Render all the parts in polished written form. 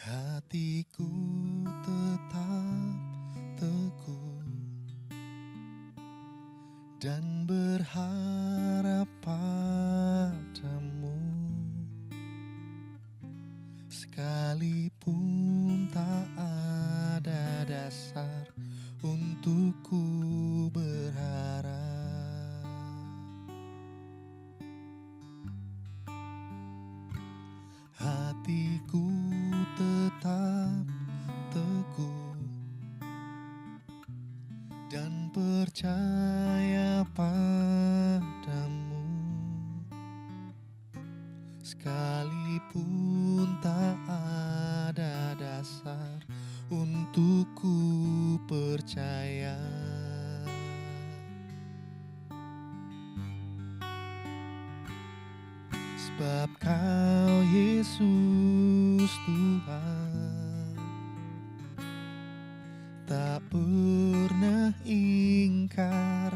Hatiku tetap teguh dan berharap padamu, sekalipun tak ada dasar untuk ku berharap. Hatiku tetap teguh dan percaya padamu, sekalipun tak ada dasar untuk ku percaya. Sebab Kau Yesus Tuhan tak pernah ingkar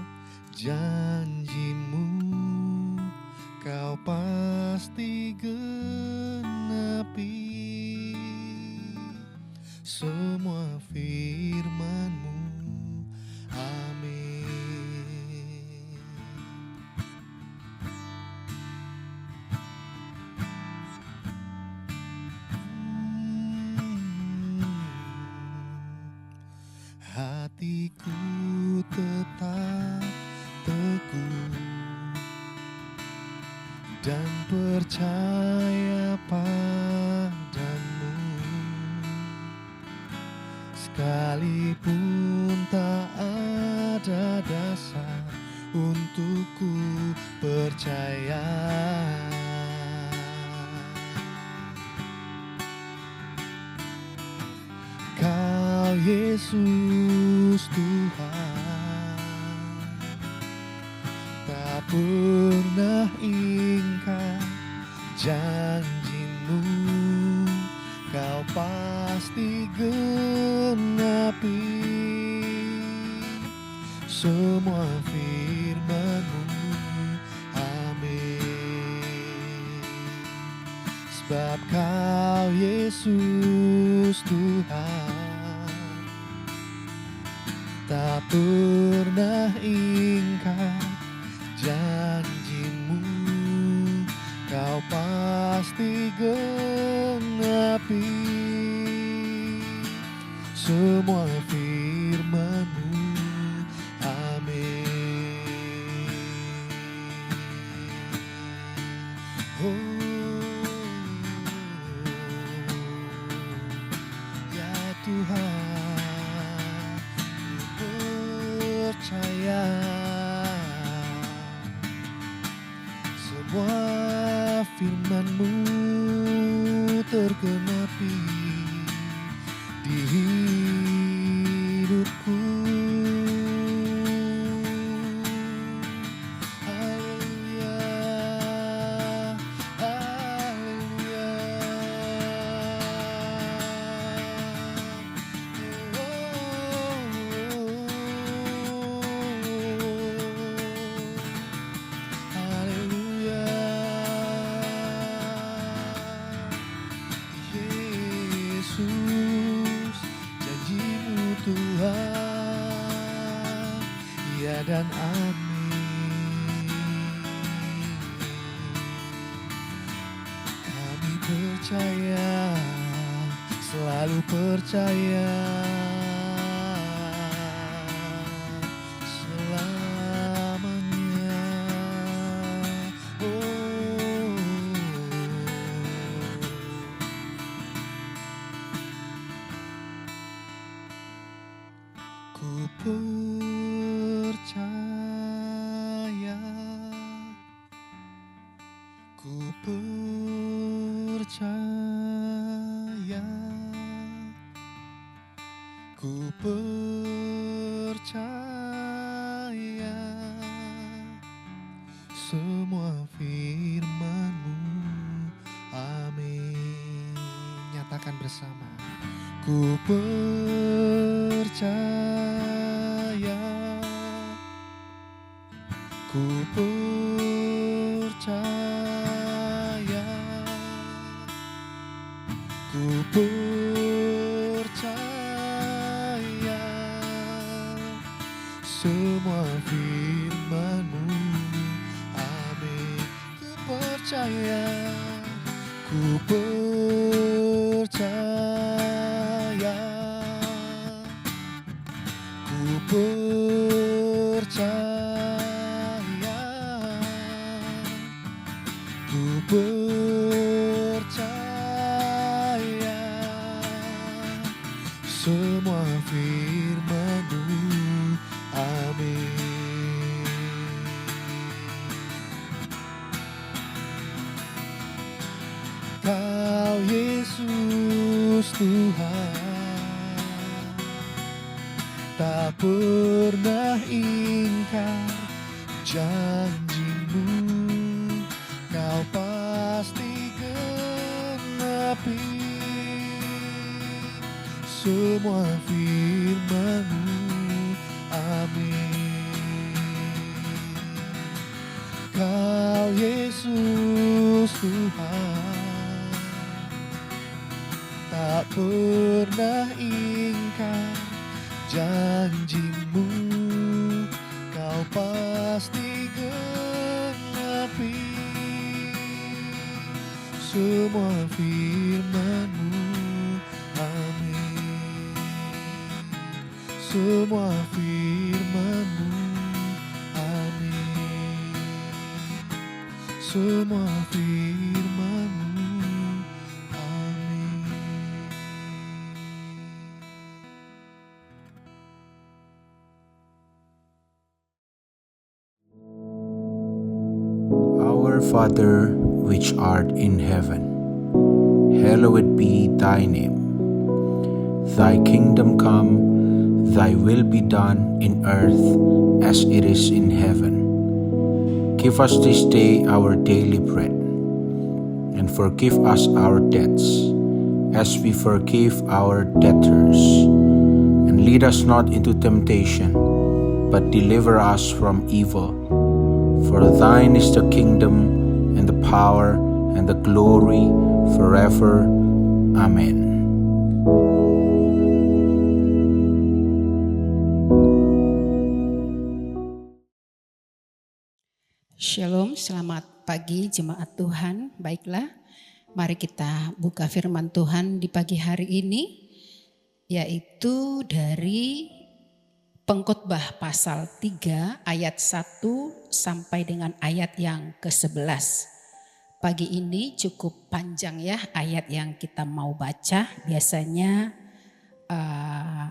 janjimu, Kau pasti genapi semua firman-Mu. Amin. Hatiku tetap teguh dan percaya padamu, sekalipun tak ada dasar untuk ku percaya. Kau Yesus Tuhan tak pernah ingkar janjimu, Kau pasti genapi semua firman-Mu. Amin. Sebab Kau Yesus Tuhan tak pernah ingkar janjimu, Kau pasti genapi semua firman-Mu. Amin. Ya Tuhan, ku percaya semua firman-Mu tergenapi di hidupku. Haleluya, haleluya. Haleluya. Yesus, janji-Mu Tuhan, ya dan amin. Kami percaya, selalu percaya, selamanya. Ku percaya, ku percaya, ku percaya semua firman-Mu. Amin. Nyatakan bersama. Ku percaya, ku percaya, ku percaya semua firman-Mu. Amin. Ku percaya, ku percaya, ku percaya, ku percaya semua firman-Mu. Amin. Kau Yesus Tuhan, tak pernah ingkar janji-Mu. Kau pasti genapi semua firman-Mu. Amin. Kau Yesus Tuhan, tak pernah ingkar janji-Mu. Kau pasti genapi semua firman-Mu. Amin. Semua firman-Mu. Amin. Semua firman-Mu. Amin. Our Father, which art in heaven, hallowed be thy name. Thy kingdom come, thy will be done in earth as it is in heaven. Give us this day our daily bread, and forgive us our debts, as we forgive our debtors. And lead us not into temptation, but deliver us from evil. For thine is the kingdom, and the power, and the glory, forever. Amen. Shalom, selamat pagi jemaat Tuhan. Baiklah, mari kita buka firman Tuhan di pagi hari ini, yaitu dari Pengkhotbah pasal 3 ayat 1 sampai dengan ayat yang ke-11. Pagi ini cukup panjang ya ayat yang kita mau baca. Biasanya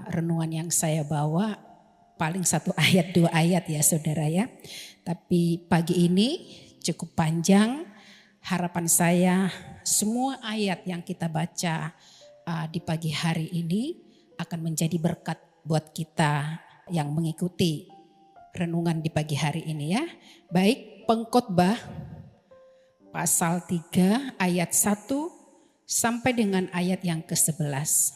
renungan yang saya bawa paling 1 ayat 2 ayat ya saudara ya. Tapi pagi ini cukup panjang. Harapan saya semua ayat yang kita baca di pagi hari ini akan menjadi berkat buat kita yang mengikuti renungan di pagi hari ini ya. Baik, Pengkhotbah pasal 3 ayat 1 sampai dengan ayat yang ke-11.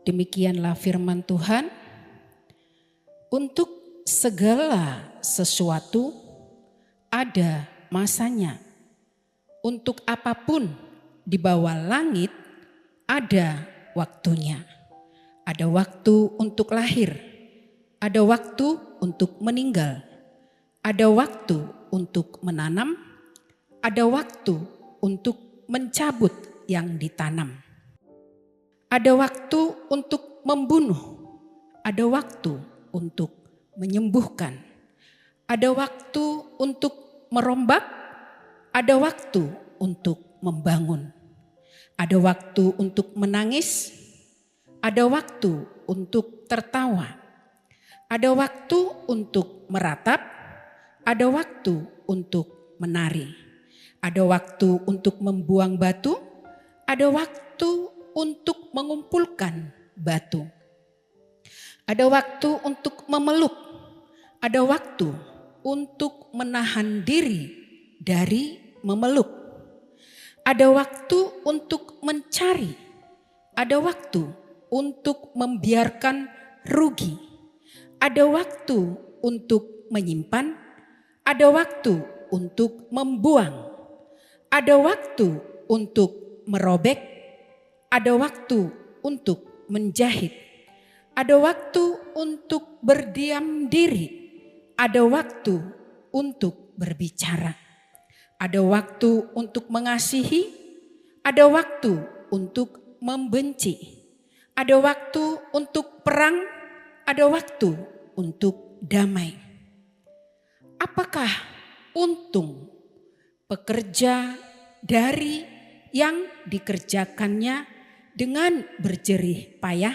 Demikianlah firman Tuhan. Untuk segala sesuatu ada masanya. Untuk apapun di bawah langit ada waktunya. Ada waktu untuk lahir, ada waktu untuk meninggal, ada waktu untuk menanam, ada waktu untuk mencabut yang ditanam. Ada waktu untuk membunuh, ada waktu untuk menyembuhkan, ada waktu untuk merombak, ada waktu untuk membangun, ada waktu untuk menangis, ada waktu untuk tertawa, ada waktu untuk meratap, ada waktu untuk menari, ada waktu untuk membuang batu, ada waktu untuk mengumpulkan batu. Ada waktu untuk memeluk, ada waktu untuk menahan diri dari memeluk. Ada waktu untuk mencari, ada waktu untuk membiarkan rugi. Ada waktu untuk menyimpan, ada waktu untuk membuang. Ada waktu untuk merobek, ada waktu untuk menjahit. Ada waktu untuk berdiam diri, ada waktu untuk berbicara, ada waktu untuk mengasihi, ada waktu untuk membenci, ada waktu untuk perang, ada waktu untuk damai. Apakah untung pekerja dari yang dikerjakannya dengan berjerih payah?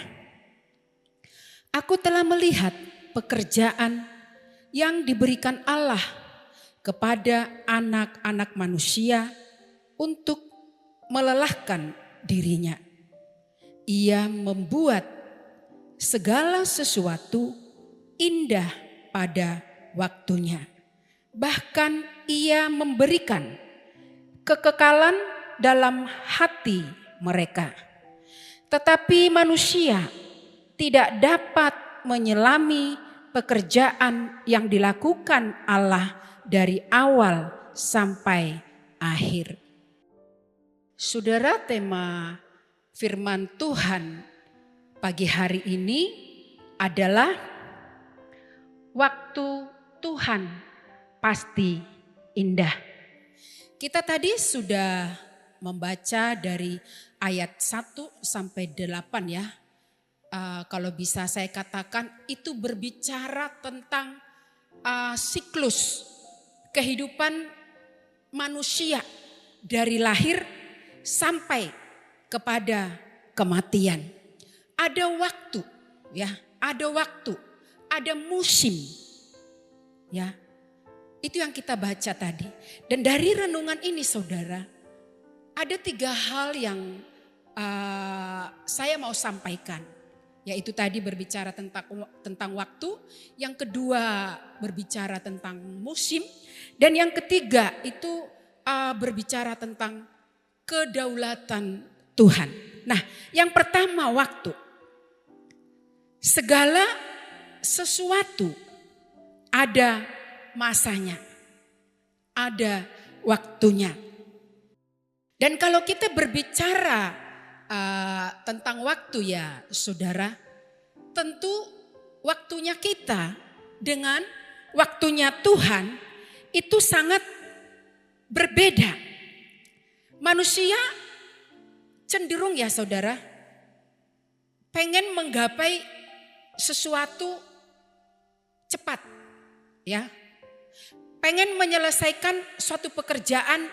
Aku telah melihat pekerjaan yang diberikan Allah kepada anak-anak manusia untuk melelahkan dirinya. Ia membuat segala sesuatu indah pada waktunya. Bahkan ia memberikan kekekalan dalam hati mereka. Tetapi manusia tidak dapat menyelami pekerjaan yang dilakukan Allah dari awal sampai akhir. Saudara, tema firman Tuhan pagi hari ini adalah waktu Tuhan pasti indah. Kita tadi sudah membaca dari ayat 1 sampai 8 ya. Kalau bisa saya katakan itu berbicara tentang siklus kehidupan manusia dari lahir sampai kepada kematian. Ada waktu ya, ada waktu, ada musim ya. Itu yang kita baca tadi. Dan dari renungan ini saudara, ada 3 hal yang saya mau sampaikan. Yaitu tadi berbicara tentang waktu, yang kedua berbicara tentang musim, dan yang ketiga itu berbicara tentang kedaulatan Tuhan. Nah, yang pertama waktu. Segala sesuatu ada masanya, ada waktunya. Dan kalau kita berbicara tentang waktu ya saudara, tentu waktunya kita dengan waktunya Tuhan itu sangat berbeda. Manusia cenderung ya saudara, pengen menggapai sesuatu cepat ya. Pengen menyelesaikan suatu pekerjaan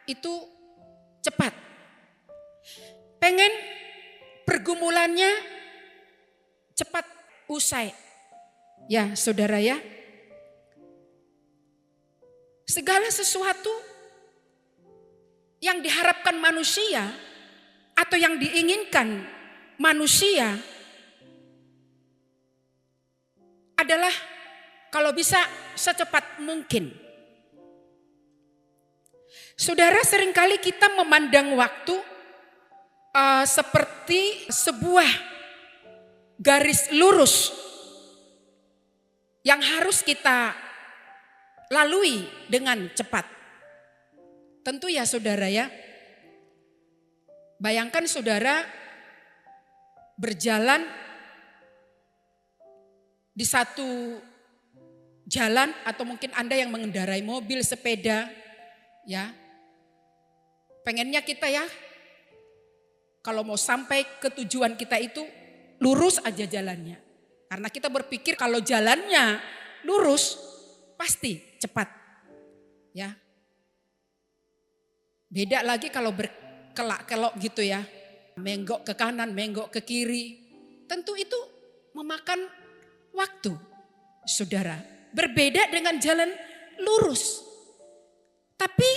itu cepat. Pengen pergumulannya cepat usai. Ya saudara ya. Segala sesuatu yang diharapkan manusia atau yang diinginkan manusia adalah kalau bisa secepat mungkin. Saudara, seringkali kita memandang waktu seperti sebuah garis lurus yang harus kita lalui dengan cepat. Tentu ya saudara ya. Bayangkan saudara berjalan di satu jalan atau mungkin Anda yang mengendarai mobil, sepeda ya. Pengennya kita ya kalau mau sampai ke tujuan kita itu lurus aja jalannya. Karena kita berpikir kalau jalannya lurus pasti cepat. Ya. Beda lagi kalau berkelak-kelok gitu ya. Menggok ke kanan, menggok ke kiri. Tentu itu memakan waktu, saudara. Berbeda dengan jalan lurus. Tapi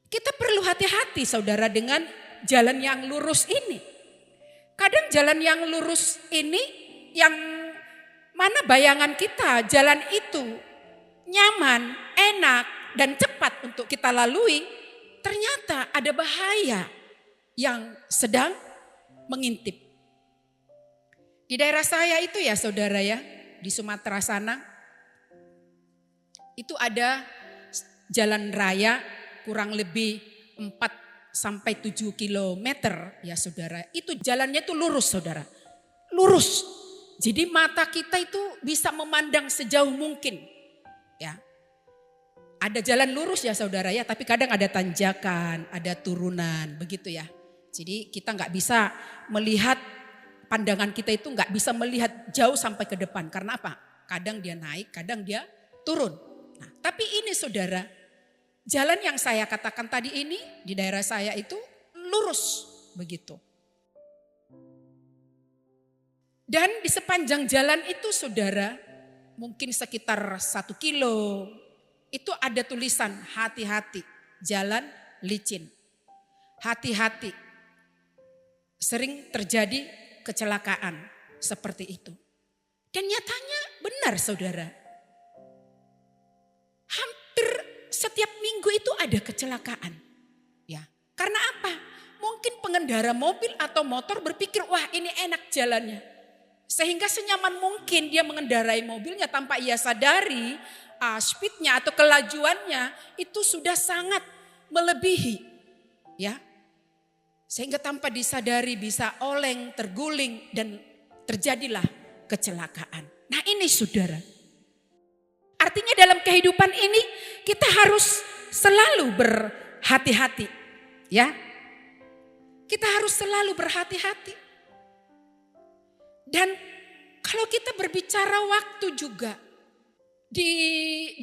kita perlu hati-hati saudara dengan jalan yang lurus ini. Kadang jalan yang lurus ini yang mana bayangan kita jalan itu nyaman, enak dan cepat untuk kita lalui. Ternyata ada bahaya yang sedang mengintip. Di daerah saya itu ya saudara ya, di Sumatera sana. Itu ada jalan raya kurang lebih 4 sampai 7 kilometer ya saudara. Itu jalannya itu lurus saudara. Lurus. Jadi mata kita itu bisa memandang sejauh mungkin. Ya. Ada jalan lurus ya saudara ya, tapi kadang ada tanjakan, ada turunan, begitu ya. Jadi kita nggak bisa melihat, pandangan kita itu nggak bisa melihat jauh sampai ke depan. Karena apa? Kadang dia naik, kadang dia turun. Nah, tapi ini saudara, jalan yang saya katakan tadi ini di daerah saya itu lurus begitu. Dan di sepanjang jalan itu saudara, mungkin sekitar 1 kilo, itu ada tulisan hati-hati, jalan licin. Hati-hati, sering terjadi kecelakaan seperti itu. Dan nyatanya benar saudara. Hampir setiap minggu itu ada kecelakaan. Ya, karena apa? Mungkin pengendara mobil atau motor berpikir, wah ini enak jalannya. Sehingga senyaman mungkin dia mengendarai mobilnya tanpa ia sadari speednya atau kelajuannya itu sudah sangat melebihi. Ya, sehingga tanpa disadari bisa oleng, terguling dan terjadilah kecelakaan. Nah ini saudara. Artinya dalam kehidupan ini kita harus selalu berhati-hati. Ya, kita harus selalu berhati-hati. Dan kalau kita berbicara waktu juga di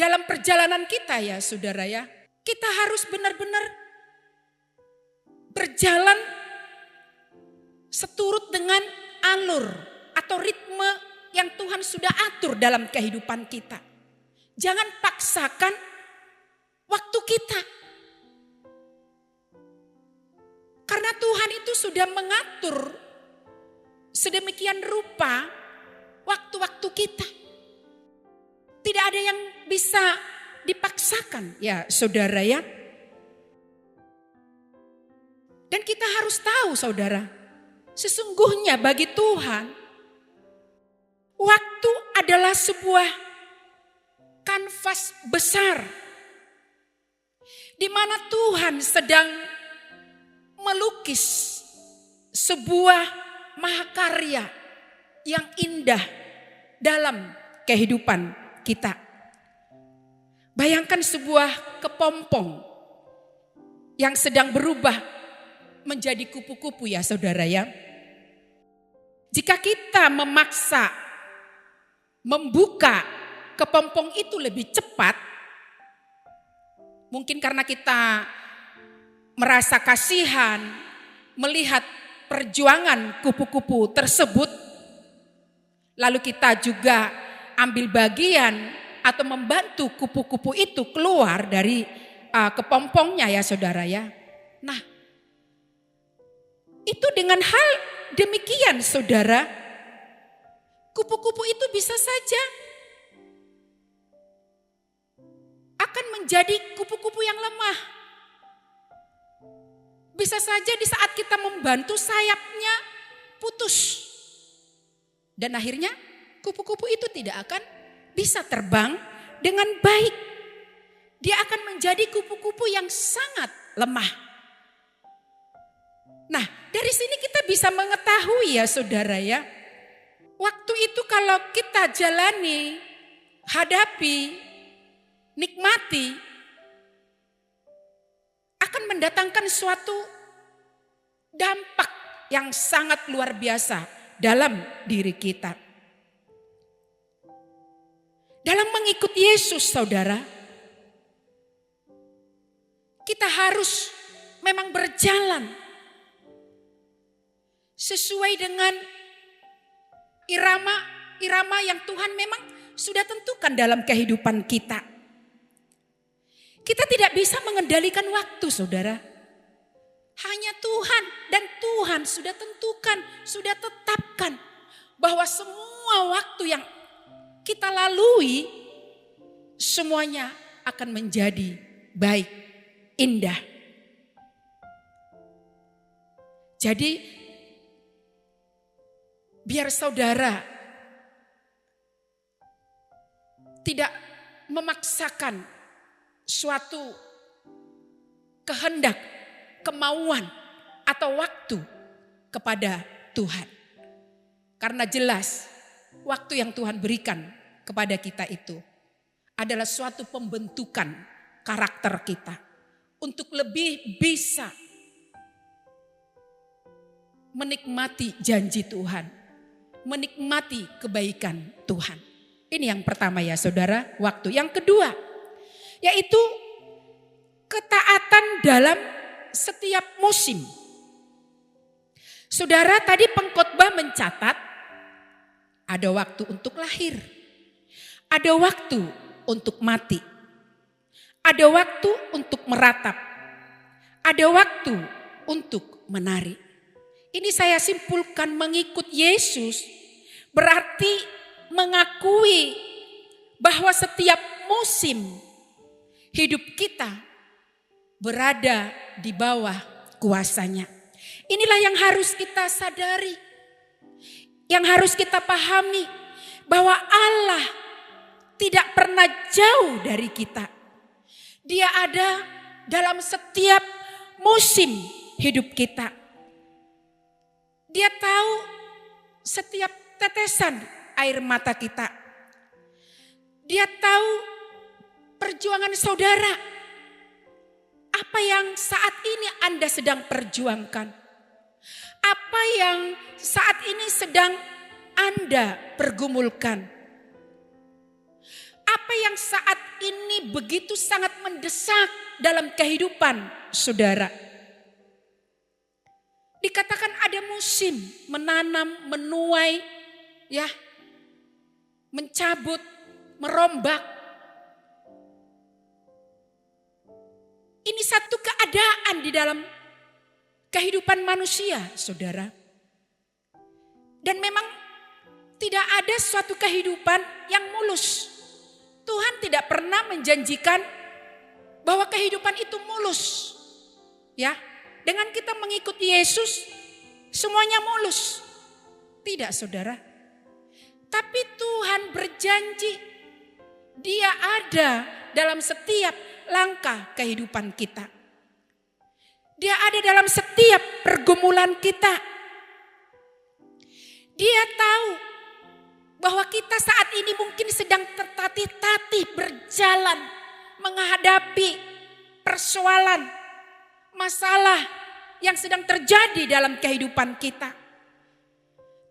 dalam perjalanan kita ya saudara ya, kita harus benar-benar berjalan seturut dengan alur atau ritme yang Tuhan sudah atur dalam kehidupan kita. Jangan paksakan waktu kita. Karena Tuhan itu sudah mengatur sedemikian rupa waktu-waktu kita. Tidak ada yang bisa dipaksakan ya saudara ya. Dan kita harus tahu saudara, sesungguhnya bagi Tuhan waktu adalah sebuah kanvas besar di mana Tuhan sedang melukis sebuah mahakarya yang indah dalam kehidupan kita. Bayangkan sebuah kepompong yang sedang berubah menjadi kupu-kupu ya saudara ya. Jika kita memaksa membuka kepompong itu lebih cepat, mungkin karena kita merasa kasihan melihat perjuangan kupu-kupu tersebut, lalu kita juga ambil bagian atau membantu kupu-kupu itu keluar dari kepompongnya ya saudara ya. Nah, itu dengan hal demikian saudara, kupu-kupu itu bisa saja akan menjadi kupu-kupu yang lemah. Bisa saja di saat kita membantu sayapnya putus. Dan akhirnya kupu-kupu itu tidak akan bisa terbang dengan baik. Dia akan menjadi kupu-kupu yang sangat lemah. Nah, dari sini kita bisa mengetahui ya saudara ya. Waktu itu kalau kita jalani, hadapi, nikmati, akan mendatangkan suatu dampak yang sangat luar biasa dalam diri kita. Dalam mengikut Yesus saudara, kita harus memang berjalan sesuai dengan irama yang Tuhan memang sudah tentukan dalam kehidupan kita. Kita tidak bisa mengendalikan waktu saudara. Hanya Tuhan, dan Tuhan sudah tentukan, sudah tetapkan bahwa semua waktu yang kita lalui semuanya akan menjadi baik, indah. Jadi biar saudara tidak memaksakan suatu kehendak, kemauan atau waktu kepada Tuhan. Karena jelas waktu yang Tuhan berikan kepada kita itu adalah suatu pembentukan karakter kita untuk lebih bisa menikmati janji Tuhan, menikmati kebaikan Tuhan. Ini yang pertama ya saudara, waktu. Yang kedua, yaitu ketaatan dalam setiap musim. Saudara, tadi pengkhotbah mencatat ada waktu untuk lahir, ada waktu untuk mati, ada waktu untuk meratap, ada waktu untuk menari. Ini saya simpulkan, mengikut Yesus berarti mengakui bahwa setiap musim hidup kita berada di bawah kuasanya. Inilah yang harus kita sadari, yang harus kita pahami, bahwa Allah tidak pernah jauh dari kita. Dia ada dalam setiap musim hidup kita. Dia tahu setiap tetesan air mata kita. Dia tahu perjuangan saudara. Apa yang saat ini Anda sedang perjuangkan? Apa yang saat ini sedang Anda pergumulkan? Apa yang saat ini begitu sangat mendesak dalam kehidupan saudara? Dikatakan ada musim menanam, menuai, ya, mencabut, merombak. Ini satu keadaan di dalam kehidupan manusia, saudara. Dan memang tidak ada suatu kehidupan yang mulus. Tuhan tidak pernah menjanjikan bahwa kehidupan itu mulus. Ya, dengan kita mengikuti Yesus, semuanya mulus. Tidak, saudara. Tapi Tuhan berjanji, Dia ada dalam setiap langkah kehidupan kita. Dia ada dalam setiap pergumulan kita. Dia tahu bahwa kita saat ini mungkin sedang tertatih-tatih berjalan menghadapi persoalan, masalah yang sedang terjadi dalam kehidupan kita.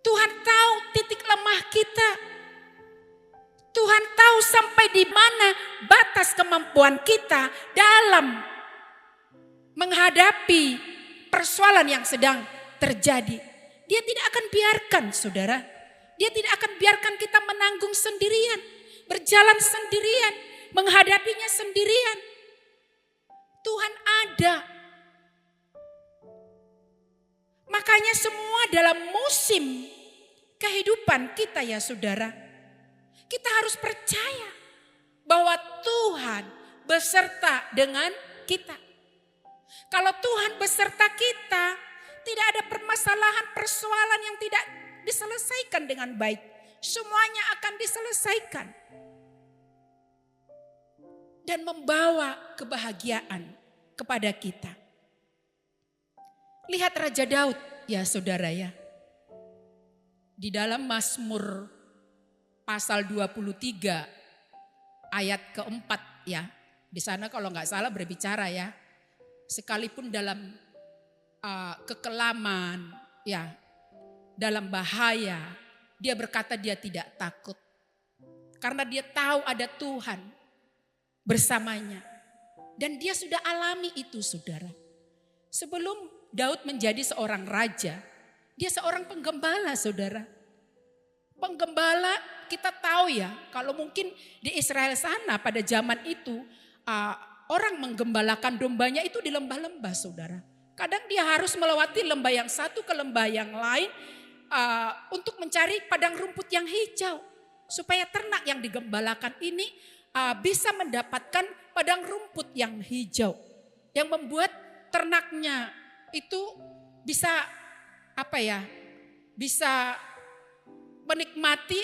Tuhan tahu titik lemah kita. Tuhan tahu sampai di mana batas kemampuan kita dalam menghadapi persoalan yang sedang terjadi. Dia tidak akan biarkan, saudara. Dia tidak akan biarkan kita menanggung sendirian, berjalan sendirian, menghadapinya sendirian. Tuhan ada. Makanya semua dalam musim kehidupan kita ya saudara, kita harus percaya bahwa Tuhan beserta dengan kita. Kalau Tuhan beserta kita, tidak ada permasalahan, persoalan yang tidak diselesaikan dengan baik. Semuanya akan diselesaikan. Dan membawa kebahagiaan kepada kita. Lihat Raja Daud ya saudara ya. Di dalam Mazmur pasal 23 ayat keempat ya. Di sana kalau nggak salah berbicara ya. Sekalipun dalam kekelaman ya, dalam bahaya, dia berkata dia tidak takut. Karena dia tahu ada Tuhan bersamanya. Dan dia sudah alami itu saudara. Sebelum Daud menjadi seorang raja, dia seorang penggembala saudara. Penggembala kita tahu ya, kalau mungkin di Israel sana pada zaman itu orang menggembalakan dombanya itu di lembah-lembah saudara. Kadang dia harus melewati lembah yang satu ke lembah yang lain untuk mencari padang rumput yang hijau. Supaya ternak yang digembalakan ini bisa mendapatkan padang rumput yang hijau. Yang membuat ternaknya itu bisa bisa menikmati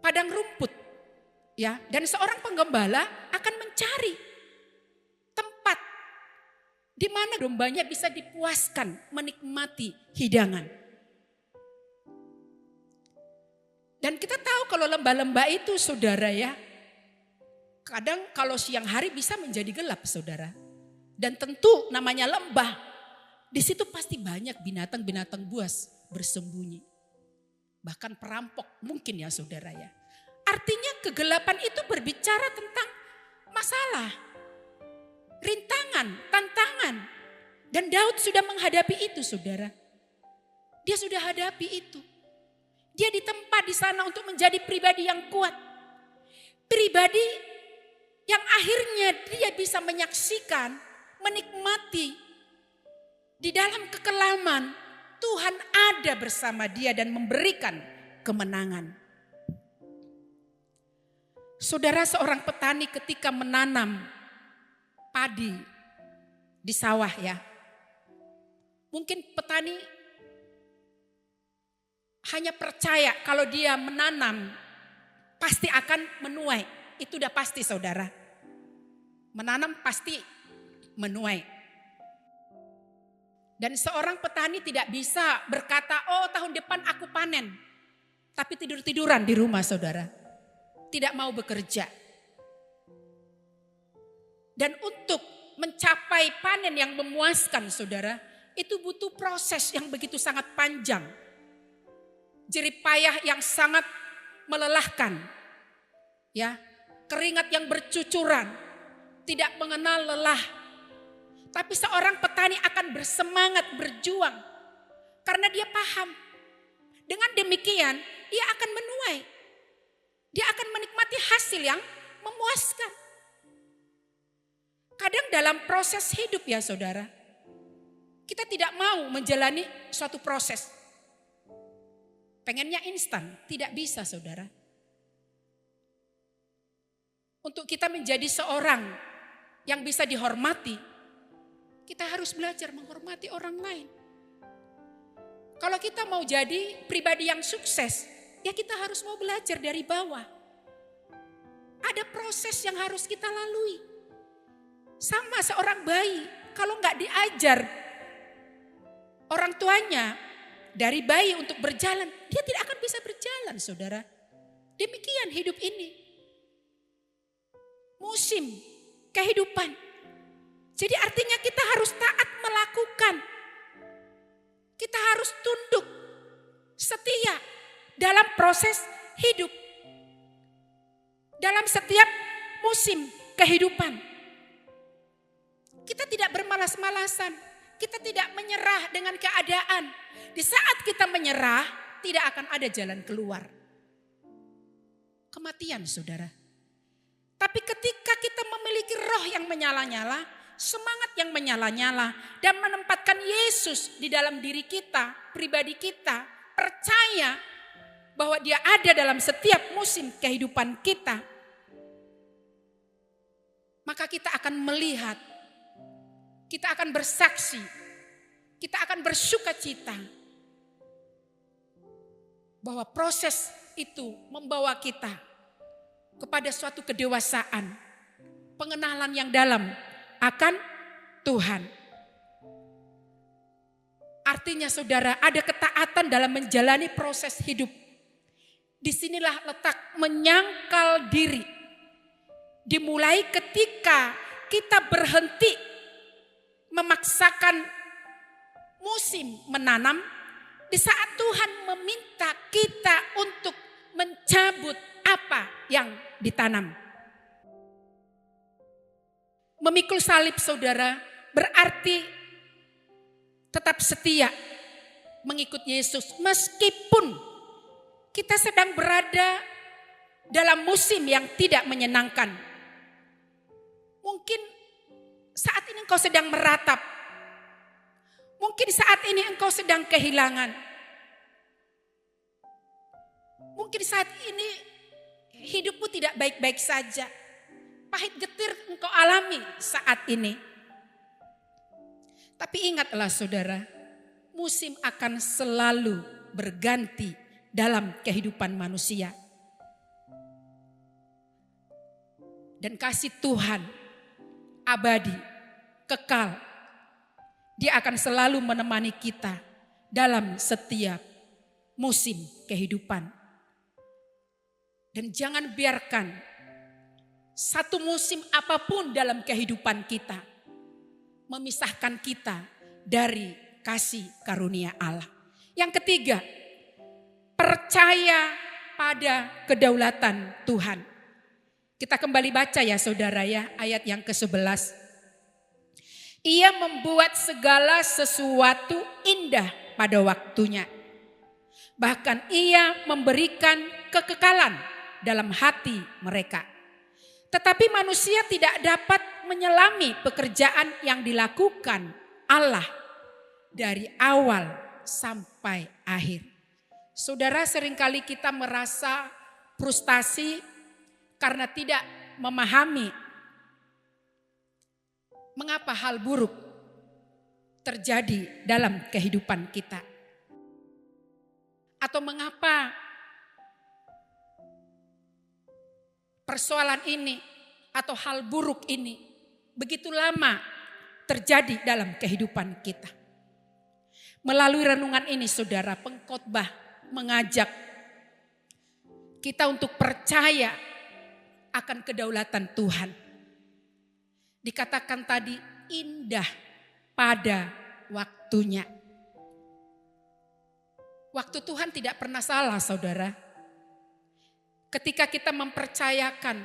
padang rumput. Ya, dan seorang penggembala akan mencari tempat di mana dombanya bisa dipuaskan, menikmati hidangan. Dan kita tahu kalau lembah-lembah itu saudara ya, kadang kalau siang hari bisa menjadi gelap saudara. Dan tentu namanya lembah, di situ pasti banyak binatang-binatang buas bersembunyi. Bahkan perampok mungkin ya saudara ya. Artinya kegelapan itu berbicara tentang masalah, rintangan, tantangan. Dan Daud sudah menghadapi itu saudara. Dia sudah hadapi itu. Dia ditempa di sana untuk menjadi pribadi yang kuat. Pribadi yang akhirnya dia bisa menyaksikan, menikmati di dalam kekelaman Tuhan ada bersama dia dan memberikan kemenangan. Saudara, seorang petani ketika menanam padi di sawah ya. Mungkin petani hanya percaya kalau dia menanam pasti akan menuai. Itu udah pasti saudara. Menanam pasti menuai. Dan seorang petani tidak bisa berkata, oh tahun depan aku panen. Tapi tidur-tiduran di rumah saudara. Tidak mau bekerja. Dan untuk mencapai panen yang memuaskan saudara, itu butuh proses yang begitu sangat panjang. Jerih payah yang sangat melelahkan. Ya, keringat yang bercucuran, tidak mengenal lelah. Tapi seorang petani akan bersemangat berjuang karena dia paham. Dengan demikian, ia akan menuai. Dia akan menikmati hasil yang memuaskan. Kadang dalam proses hidup ya saudara, kita tidak mau menjalani suatu proses. Pengennya instan, tidak bisa saudara. Untuk kita menjadi seorang yang bisa dihormati, kita harus belajar menghormati orang lain. Kalau kita mau jadi pribadi yang sukses, ya kita harus mau belajar dari bawah. Ada proses yang harus kita lalui. Sama seorang bayi, kalau nggak diajar orang tuanya dari bayi untuk berjalan, dia tidak akan bisa berjalan saudara. Demikian hidup ini. Musim kehidupan. Jadi artinya kita harus taat melakukan. Kita harus tunduk, setia dalam proses hidup. Dalam setiap musim kehidupan. Kita tidak bermalas-malasan. Kita tidak menyerah dengan keadaan. Di saat kita menyerah, tidak akan ada jalan keluar. Kematian saudara. Tapi ketika kita memiliki roh yang menyala-nyala, semangat yang menyala-nyala, dan menempatkan Yesus di dalam diri kita, pribadi kita, percaya bahwa dia ada dalam setiap musim kehidupan kita, maka kita akan melihat, kita akan bersaksi, kita akan bersuka cita bahwa proses itu membawa kita kepada suatu kedewasaan, pengenalan yang dalam akan Tuhan. Artinya saudara, ada ketaatan dalam menjalani proses hidup. Disinilah letak menyangkal diri. Dimulai ketika kita berhenti memaksakan musim menanam, di saat Tuhan meminta kita untuk mencabut apa yang ditanam. Memikul salib saudara berarti tetap setia mengikut Yesus meskipun kita sedang berada dalam musim yang tidak menyenangkan. Mungkin saat ini engkau sedang meratap. Mungkin saat ini engkau sedang kehilangan. Mungkin saat ini hidupmu tidak baik-baik saja. Pahit getir engkau alami saat ini. Tapi ingatlah saudara, musim akan selalu berganti dalam kehidupan manusia. Dan kasih Tuhan abadi, kekal. Dia akan selalu menemani kita dalam setiap musim kehidupan. Dan jangan biarkan satu musim apapun dalam kehidupan kita memisahkan kita dari kasih karunia Allah. Yang ketiga, percaya pada kedaulatan Tuhan. Kita kembali baca ya saudara ya, ayat yang ke-11. Ia membuat segala sesuatu indah pada waktunya. Bahkan ia memberikan kekekalan dalam hati mereka. Tetapi manusia tidak dapat menyelami pekerjaan yang dilakukan Allah dari awal sampai akhir. Saudara, seringkali kita merasa frustasi karena tidak memahami mengapa hal buruk terjadi dalam kehidupan kita. Atau mengapa persoalan ini atau hal buruk ini begitu lama terjadi dalam kehidupan kita. Melalui renungan ini saudara, pengkhotbah mengajak kita untuk percaya akan kedaulatan Tuhan. Dikatakan tadi indah pada waktunya. Waktu Tuhan tidak pernah salah saudara. Ketika kita mempercayakan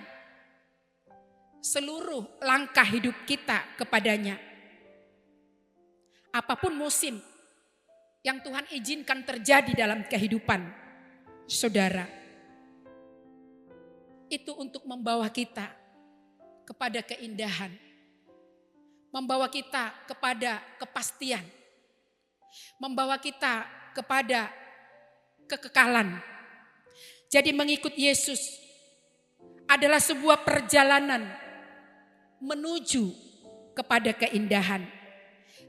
seluruh langkah hidup kita kepadanya. Apapun musim yang Tuhan izinkan terjadi dalam kehidupan saudara. Itu untuk membawa kita kepada keindahan. Membawa kita kepada kepastian. Membawa kita kepada kekekalan. Jadi mengikut Yesus adalah sebuah perjalanan menuju kepada keindahan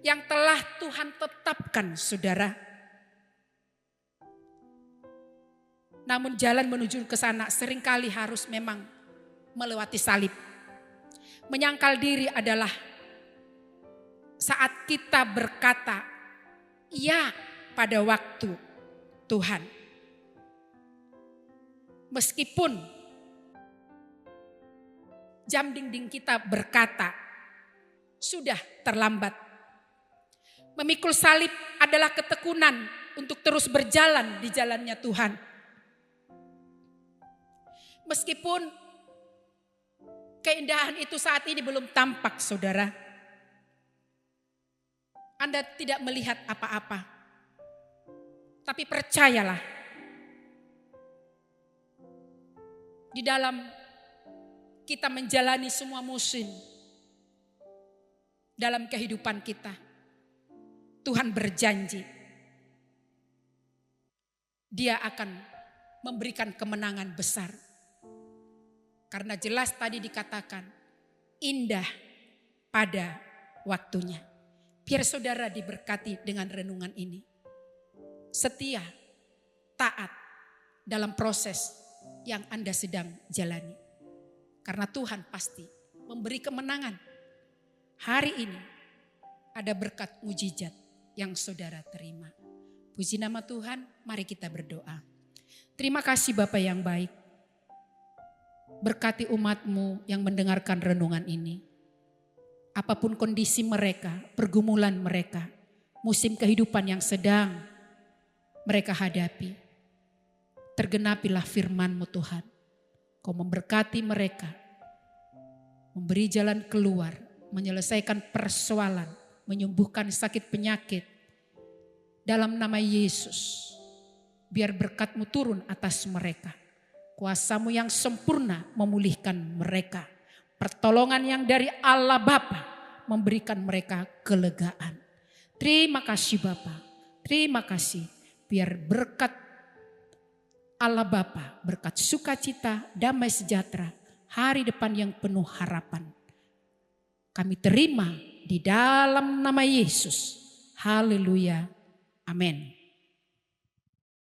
yang telah Tuhan tetapkan saudara. Namun jalan menuju ke sana seringkali harus memang melewati salib. Menyangkal diri adalah saat kita berkata, ya pada waktu Tuhan. Meskipun jam dinding kita berkata, sudah terlambat. Memikul salib adalah ketekunan untuk terus berjalan di jalannya Tuhan. Meskipun keindahan itu saat ini belum tampak saudara. Anda tidak melihat apa-apa. Tapi percayalah. Di dalam kita menjalani semua musim. Dalam kehidupan kita. Tuhan berjanji. Dia akan memberikan kemenangan besar. Karena jelas tadi dikatakan indah pada waktunya. Biar saudara diberkati dengan renungan ini. Setia, taat dalam proses yang Anda sedang jalani. Karena Tuhan pasti memberi kemenangan. Hari ini ada berkat mujizat yang saudara terima. Puji nama Tuhan, mari kita berdoa. Terima kasih Bapa yang baik. Berkati umat-Mu yang mendengarkan renungan ini. Apapun kondisi mereka, pergumulan mereka, musim kehidupan yang sedang mereka hadapi. Tergenapilah firman-Mu Tuhan. Kau memberkati mereka, memberi jalan keluar, menyelesaikan persoalan, menyembuhkan sakit penyakit. Dalam nama Yesus, biar berkat-Mu turun atas mereka. Kuasa-Mu yang sempurna memulihkan mereka. Pertolongan yang dari Allah Bapa memberikan mereka kelegaan. Terima kasih Bapa. Terima kasih. Biar berkat Allah Bapa, berkat sukacita, damai sejahtera, hari depan yang penuh harapan. Kami terima di dalam nama Yesus. Haleluya. Amin.